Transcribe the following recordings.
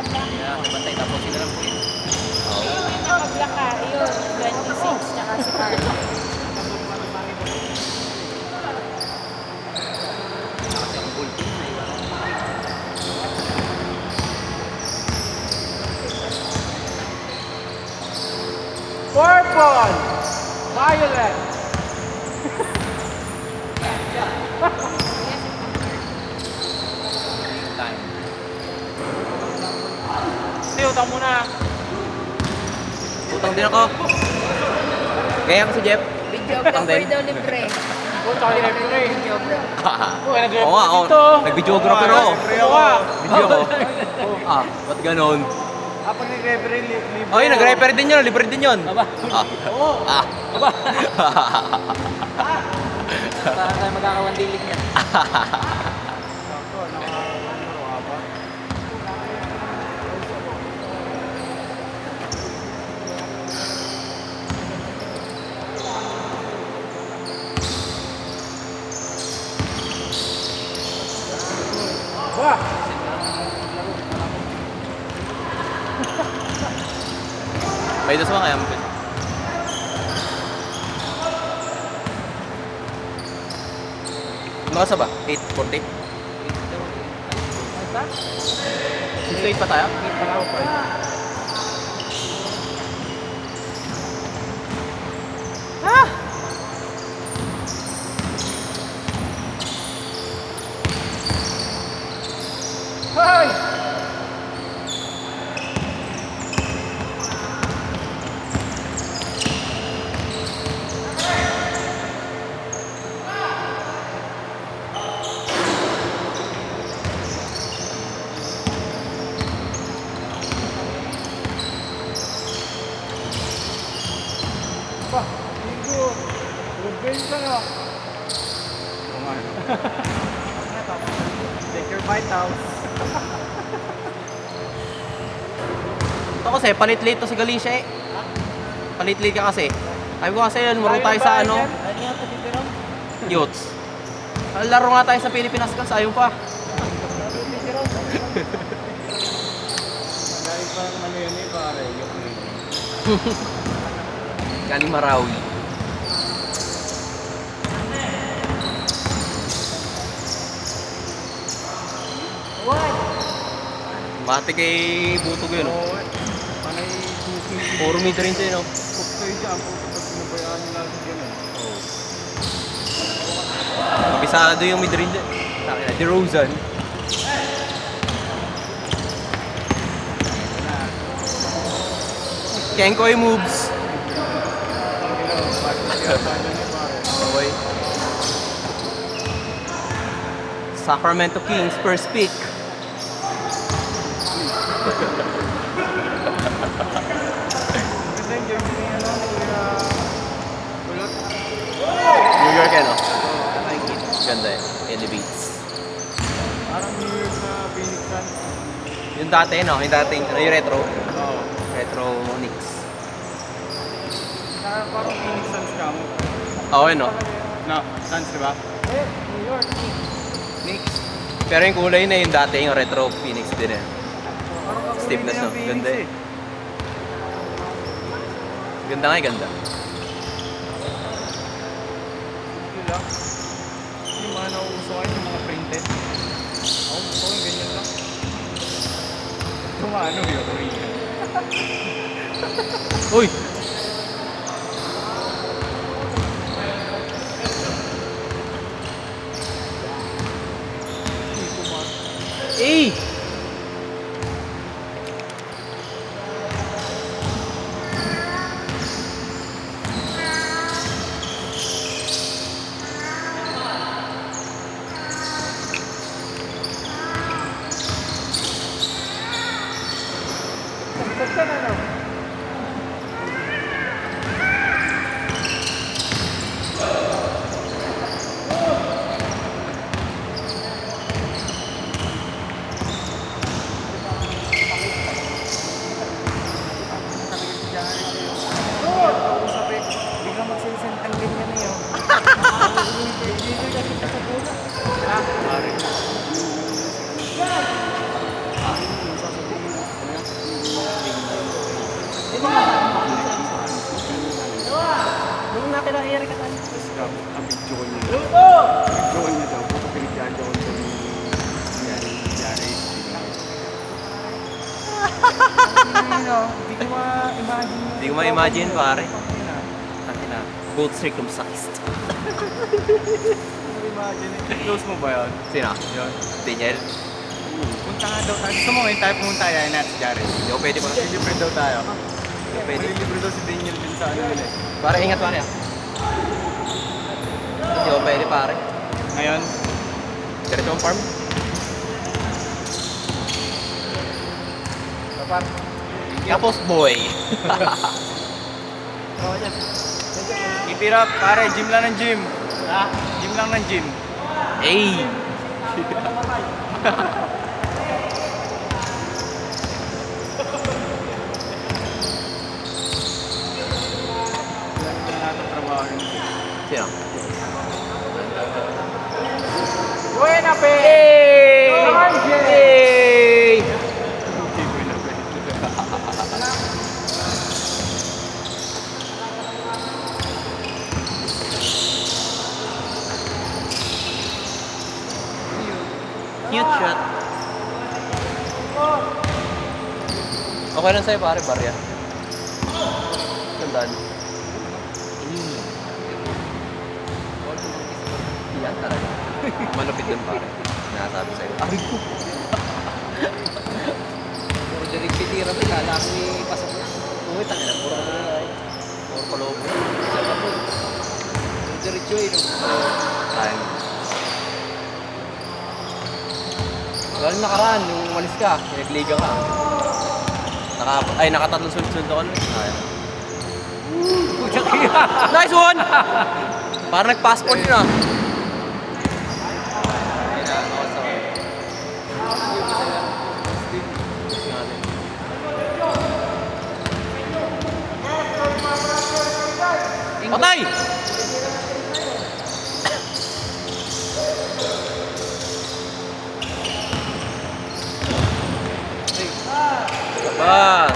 Kaya bantay tapos sila lang po yun. Nakabla ka, yun, 26, tsaka si Carlo. Kasi ang bullpen na yun. Purple! Violet! Time. Sige, utang muna. Utang din ako. Kaya ako si Jeff. Videographer daw libre. Oh, tsaka yung libre. Videographer. Oh, Oo nga, oo. dito. Nag-videographer ako. Oo nga. Video ko. Ba't ganon? Pag nag-referee, libre. Oh, yun, nag-refer din yun. Libre din yun. Aba. Oo. Aba. Parang tayo magkakawandilig niya. Ako, nakakano ba? Wah! May dos ba kaya mo? Ano ka ba? 8:40? 6:08 pa tayo? Hoy! Pa, Nico, revenge ka na. Take your vitals. Ito kasi, palit-late to si Galicia eh. Palit-late ka kasi. Sabi ko kasi yun, marunong tayo sa ano, Ano yan, Titiro? youths. Laro nga tayo sa Pilipinas ka, ayaw pa. Titiro? Dahil parang ano yun eh, pare, yung Galing Marawi. What? Mati kay Butog yun. Oo, panay cooking. Puro mid rin siya, no? Cook kayo dyan, pag pinabayaan nyo natin dyan eh. Kabisado yung mid rin dyan. DeRozan. Kenkoy moves. Okay. Sacramento Kings first pick. New York ano? Ganda eh. Elevates. Parang New York na Phoenix Suns. Yung dati no? Yung dating, ano yung retro? Oo. Retro Knicks. Parang Phoenix Suns ka mo. Oo no? No, Suns diba? New York. Knicks. Pero yung kulay na yung dati, yung retro Phoenix din eh. Parang Stiffness no? Phoenix Ganda eh. Ganda nga eh, ganda. Sige lang. Yung mga nauuso kayo, yung mga printed. Ako gusto ko yung ganyan lang. Kumano yung Korean. Uy! Eh! Basta na no? ma-imagine. Hindi ko ma-imagine, pare. Tangina. Tangina. Both circumcised. Ma-imagine. Close mo ba yun? Sino? Yun. Daniel? Punta nga daw tayo. Gusto mo ngayon tayo pumunta yan natin si Jared. Hindi ko pwede pa. Libre daw tayo. Hindi ko pwede. Libre daw si Daniel din sa ano yun eh. Pare, ingat pare. Hindi ko pwede, pare. Ngayon, Diretso ang farm. kapar. Tapos boy. Keep it up, pare. Gym lang ng gym. Ha? Gym lang ng gym. Hey! Wala natin trabaho yun. Sino? Buena pe! Hey! Hey! Hey! Hindi ko na pwede. Cute shot. Okay lang sa'yo pare, barya. Tandaan. Yan talaga. Malupit dun pare. Nasabi sa'yo. Ay ko. Puro direct pitira mo. Kala ko pasok na. Uy, tangin na. Puro ka na ay. Puro palobo. Puro diretso eh. Time. Lalo nakaraan, nung umalis ka, pinagliga ka. Nakatatlong sunod-sunod ako. Nice one! Parang nag-passport yun ah. Patay! Bas.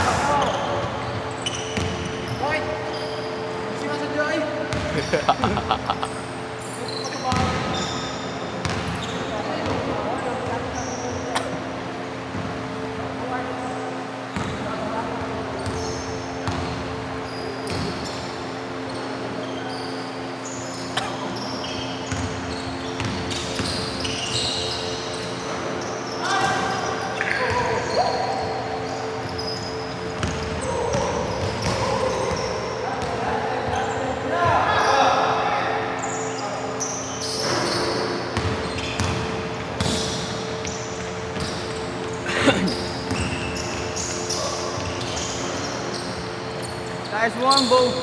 Nice one, both.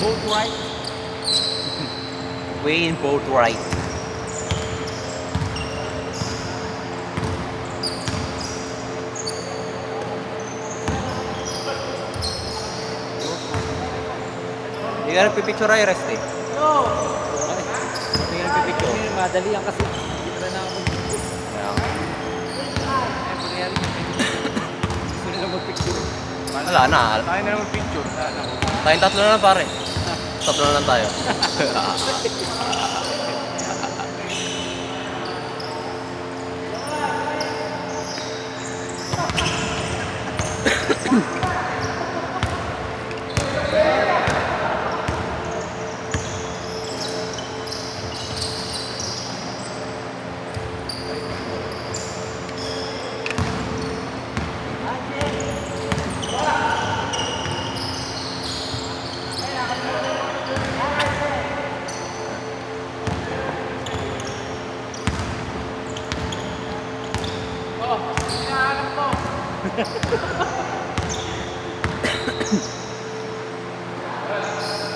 Both right. Wayne both right. Hindi ka nagpipicture ay rest eh. Hindi ka nagpipicture. Madali yan kasi. Dito na ako. Gusto nila mag-picture. Wala na. Tayo na lang picture. Tayong tatlo na lang pare. Tatlo na lang tayo.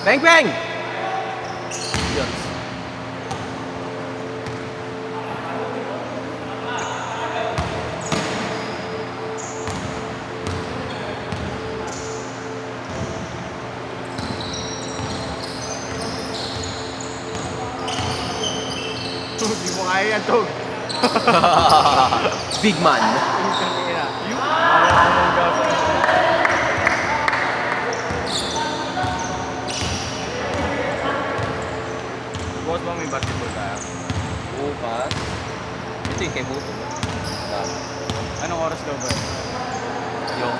Bang bang! Yun. Hindi mo kaya yan, Tog. Big man. Bukas ba may basketball tayo? Bukas. Ito yung kay Buto. Anong oras daw ba? Yung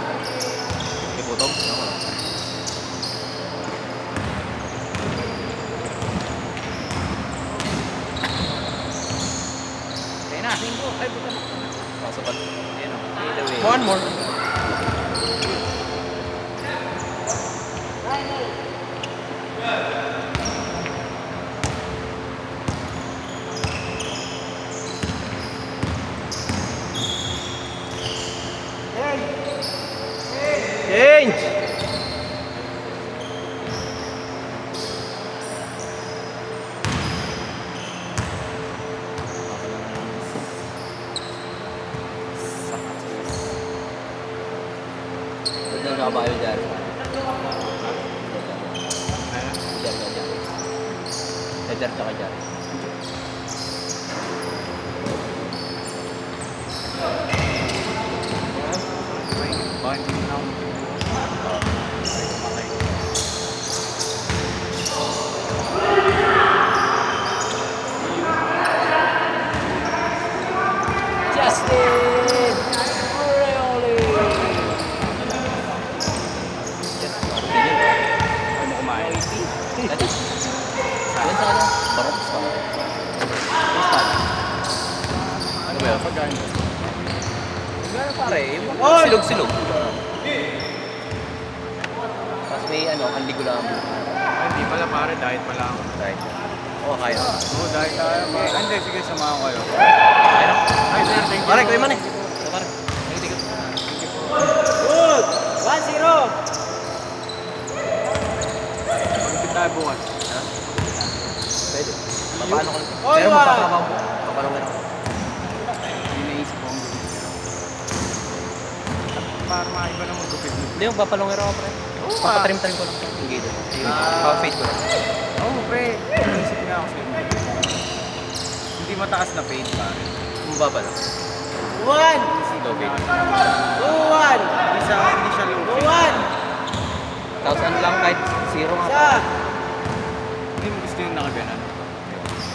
kay Buto. Gutom? Ako. Kaya na. Ay, buta na. Pasapat. Ayan o. One more. Change! Ito na kabayo dyan. Dyan. Dyan, tsaka dyan. Bakit hindi na ako? Justin! Really? Ano kumain? Dati. Yan sa ano? Barok sa ano? Ano ba yun? Pagkain ko. Gano'n pare, yung silog-silog. Tapos may ano, anligulaam. Ay, hindi pala pare. Diet pala ako. Right. Oo, kaya. Oo, diet tayo. Hindi, sige, samahan ko kayo. Kaya na. Ay, sir, thank you. Pare, kuya man eh. So, pare. Thank you. Good! 1-0! Magpipit tayo bukas. Pwede. Papaano ko? All Pero one. magpapabaw mo. Papaano ko? Hindi naisip ko ang gupit. Para maiba na magupit. Hindi, magpapalongero ako, pre. Oo, Papatrim-trim ko lang. Yung gito. Pa-fade ko lang. Oo, pre. Naisip nga ako sa'yo. Hindi mataas na fade, pare. Bumaba lang. 1! Low fade. 2-1! Hindi siya low fade. 2-1! Tapos ano lang, kahit zero nga. Isa! Hindi mo gusto yung nakaganan.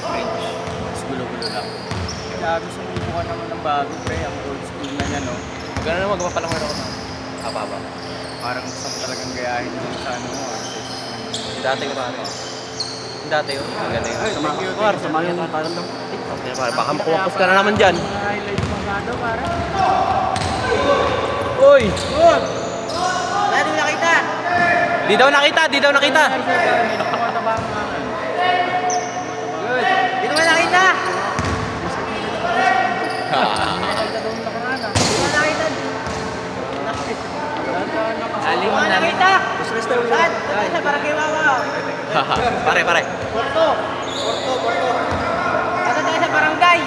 French. Mas gulo-gulo lang. Sabi, sumubo ka naman ng bago, pre. Ang old school na niya, no? Gano'n na magpapalongero ako na. Haba-haba. Parang gusto mo talagang gayahin yung sa ano mo, artist. Yung dati ko paano. Yung dati yun. Ang ganda yun. Ay, thank you. Par, sama yung parang lang. Okay, pare. Baka makuwapos ka na naman dyan. Highlight mo gado, pare. Uy! Good! Wala din nakita! Di daw nakita, di daw nakita. Tumataba ang akin. Good. Di naman nakita! Di naman nakita! Aling Di naman nakita! Saan? Saan sa parang kay Wawa? Pare, pare. Porto! Saan tayo sa barangay?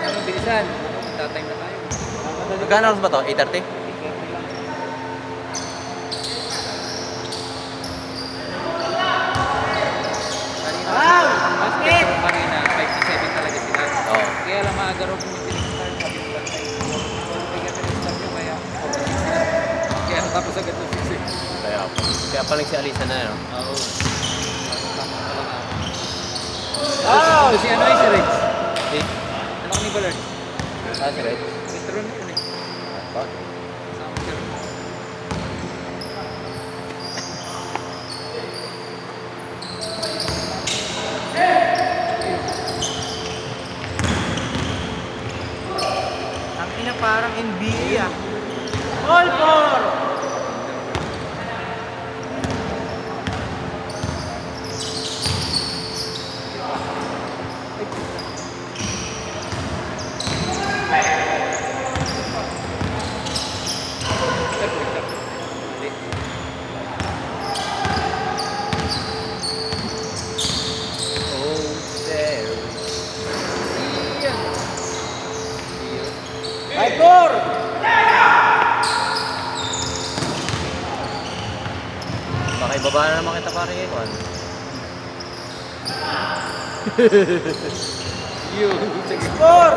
Ano, bilisan. Tatime na tayo. Magkano oras ba to? 8:30? Wow! Basket! Kanina, 5-7 talaga sila. Oo. Kaya lang maaga raw kung pinag-start sabi ko lang. Bigyan ka start nyo kaya. Kaya tapos agad ng 6. Kaya palang si Alisa na yun. Oo. Tama ka lang ako. Wow! Si ano ay si Rex? Eh, Ano ka ni Ballard? si Red. Mr. Ron yun eh. Kasama si Ron. Ang ina parang NBA ah. All four! Five four! Baka ibaba na naman kita pare kayo. Six four!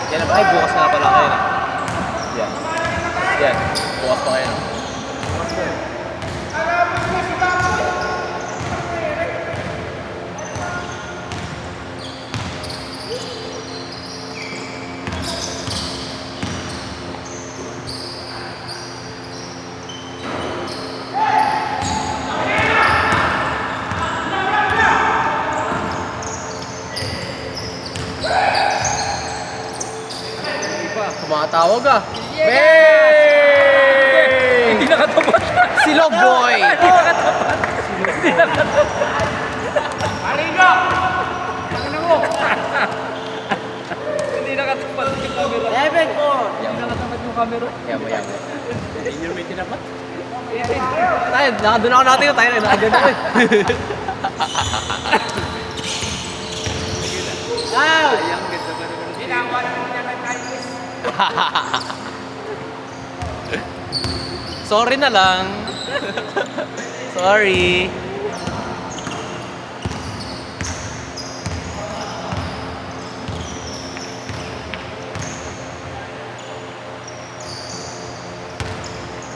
Yan ay bukas nga pala kayo na. Yan. Yan. Bukas pa kayo. tumatawag ah. Bang! Hindi nakatapat. Si Logboy! Hindi nakatapat yung camera. 7-4. Hindi nakatapat yung camera. Yamo. Hindi nyo may tinapat. Tayo, nakadun ako natin yun. Tayo na, nakadun ako eh. Out. Sayang, ganda ka naman. Ginawa naman niya ng kindness. Sorry na lang. Sorry.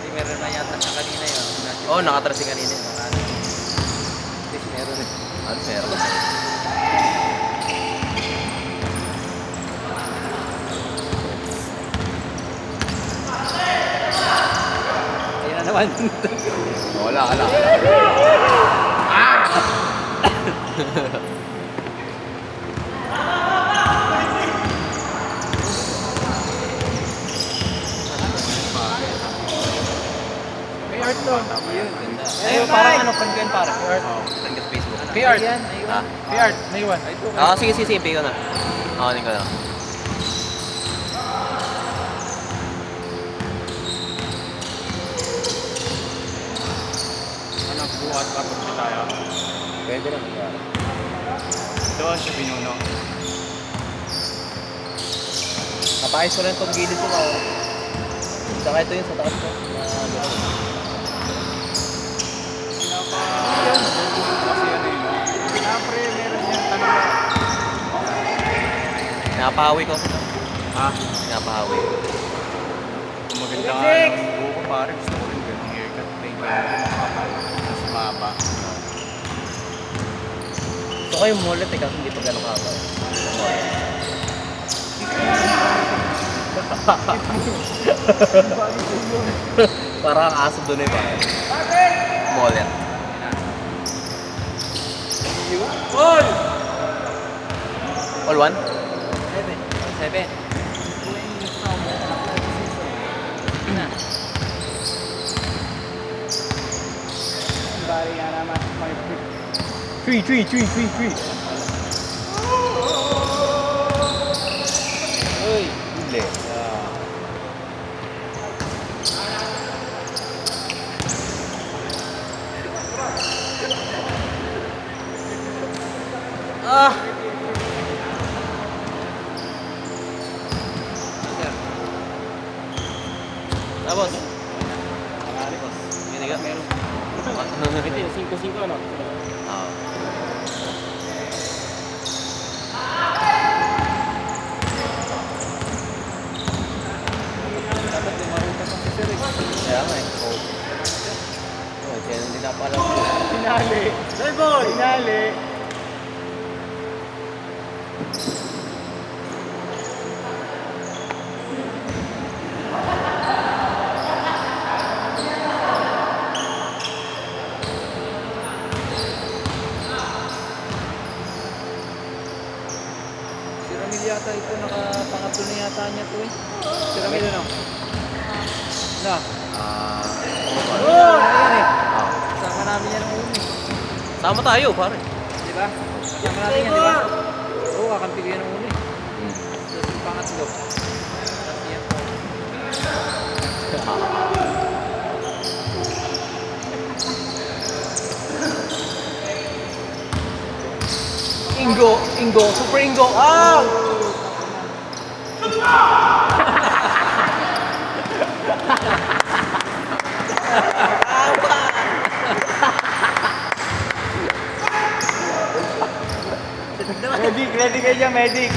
Hindi, meron na yata siya kanina yun. Oo, oh, nakatrasing kanina. Please, meron eh. Ano, meron. Ayun na naman. Wala. May art to. Ayun, ganda. Ayun, parang ano, panggan parang. Friend ka sa Facebook. Kay art. Ha? Kay art, naiwan. Ah, sige, pay ko na. Kunin ko na. Ano, buhat ka po siya tayo. Pwede lang. Doon siya binuno. Napakais ko lang itong gilid ko ako. Saka ito yun sa taas ko. Yan. Kasi yan eh. Siyempre, meron yan tanong. Napahawi ko. Ha? Napahawi. Kung maganda ka ng buko pare, gusto ko rin ganun haircut. Plain lang. Mas maba. Gusto ko yung mullet eh kasi hindi pa gano'ng haba. Parang aso doon eh ba? Mullet. All! All one? 7. Bari nga naman. 3. Uy, huli. Ah! Tapos? Hindi ka? Meron. Hindi, 5-5 ano? Oo. Dapat lumarin ka sa sisir eh. Kaya nga eh. Oo. Oo, siya hindi na pala. Pinali. Pinali. Si Ramil yata ito, nakapangatlo na yata niya to eh. Si Ramil ano? Na? Oo. Ayan eh. Ah. Kasama namin yan ng uni. Sama tayo, pare. Di ba? Kasama natin yan, di ba? Oo, kakampi ko yan ng uni. Tapos yung pangatlo. Tapos yan po. Ingo, Super Ingo. Ah! Ready ka dyan, medic.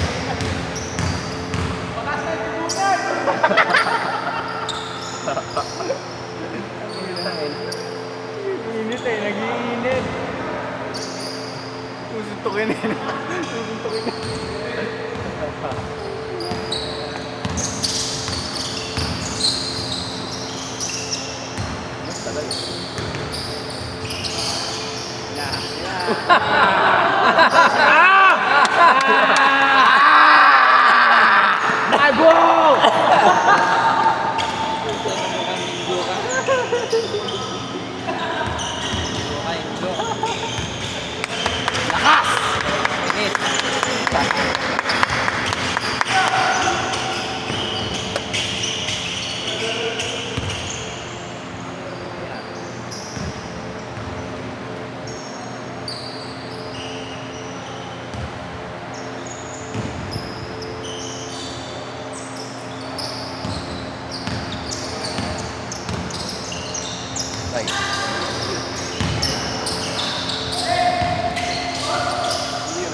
Init eh, nag-iinit. Susuntukin eh. Susuntukin eh. Bago! Lakas!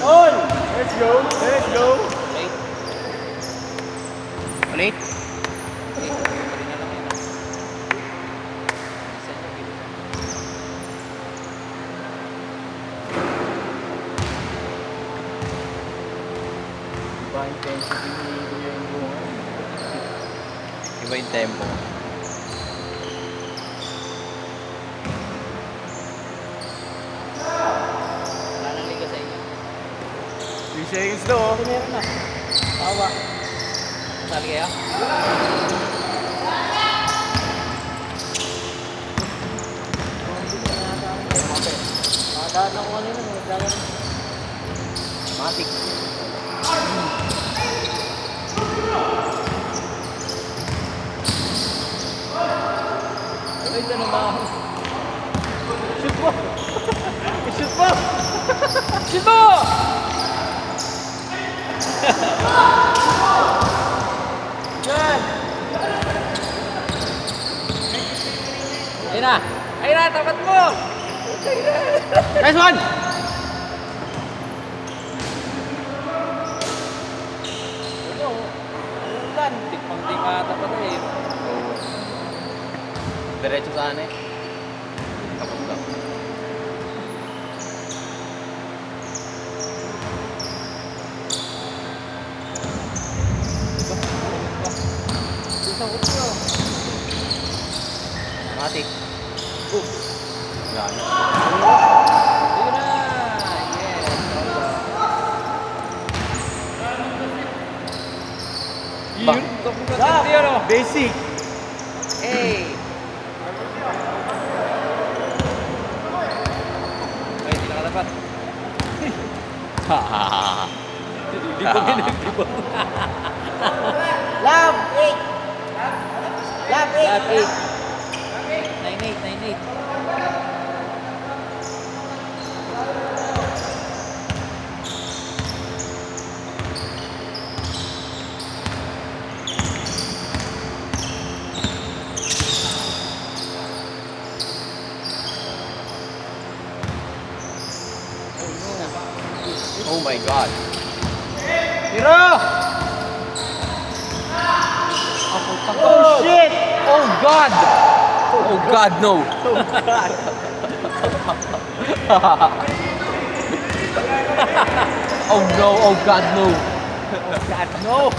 On! Let's go! Let's go! Ulit. Iba intensity ni Kuya yung bunga. Iba yung tempo. Wala nang liga sa inyo. 3 seconds to oh. Meron na. Tawa. Sali kayo? Nakadaan ako kanina. Nagdagan. Matik. Ay, ito naman. Shoot mo! Shoot mo! Shoot mo! Yan! Ayun na! Ayun na! Tapat mo! Nice one! Ito, ulan. Tikpang-ting ata pa tayo. Diretso sana eh. Kapag lang. Sa utyo. Matik. Wala na. Ayun na! Yes! Bang. Yun! Kapag yun o! Basic! Hey! Ay, hindi nakatapat. Di ba ginagibang? Love, 8. Love, 8. Lab 8. 9-8. Oh my God. Tira! Oh shit! Oh God! Oh God, no! Oh no, oh God, no! God, no!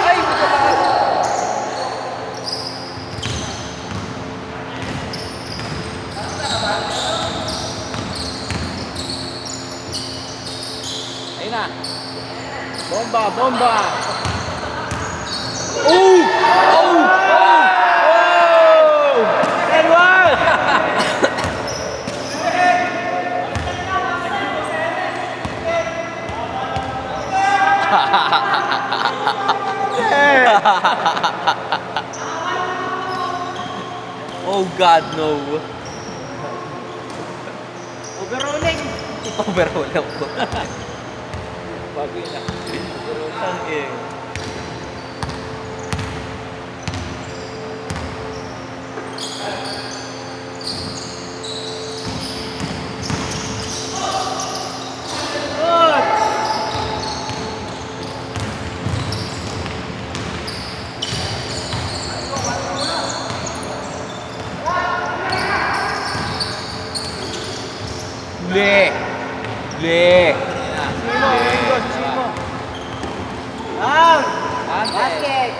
Ay! Magkatakas! Ayun na! Bomba! Bomba! Oh! Oh! Oh! And one! Oh God, no! Overrolling! Overall ako. Bago yun na. Ang eh. Down! Basket!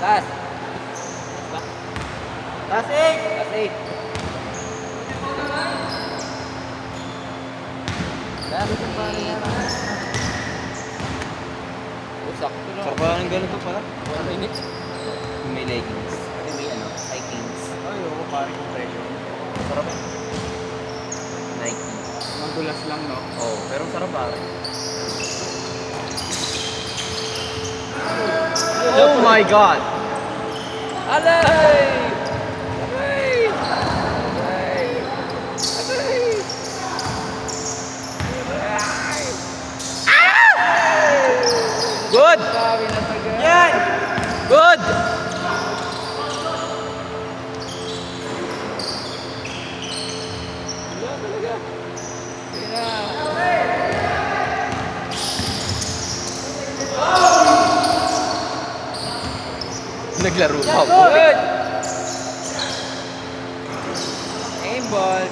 Last! Last 8! Last 8! Sakto lang. Sarap pala ng ganito pala. 1 minute. May leggings. May ano, Vikings. Ay, oo, parang yung pressure. Sarap eh. Nike. Magulas lang, no? Oh, pero sarap pare. Oh my God! Alay! Alay! Alay! Alay! Good! Sabi na taga. Yan! Good! Wala talaga. Sige na. Naglaro pa. Good! Aimball.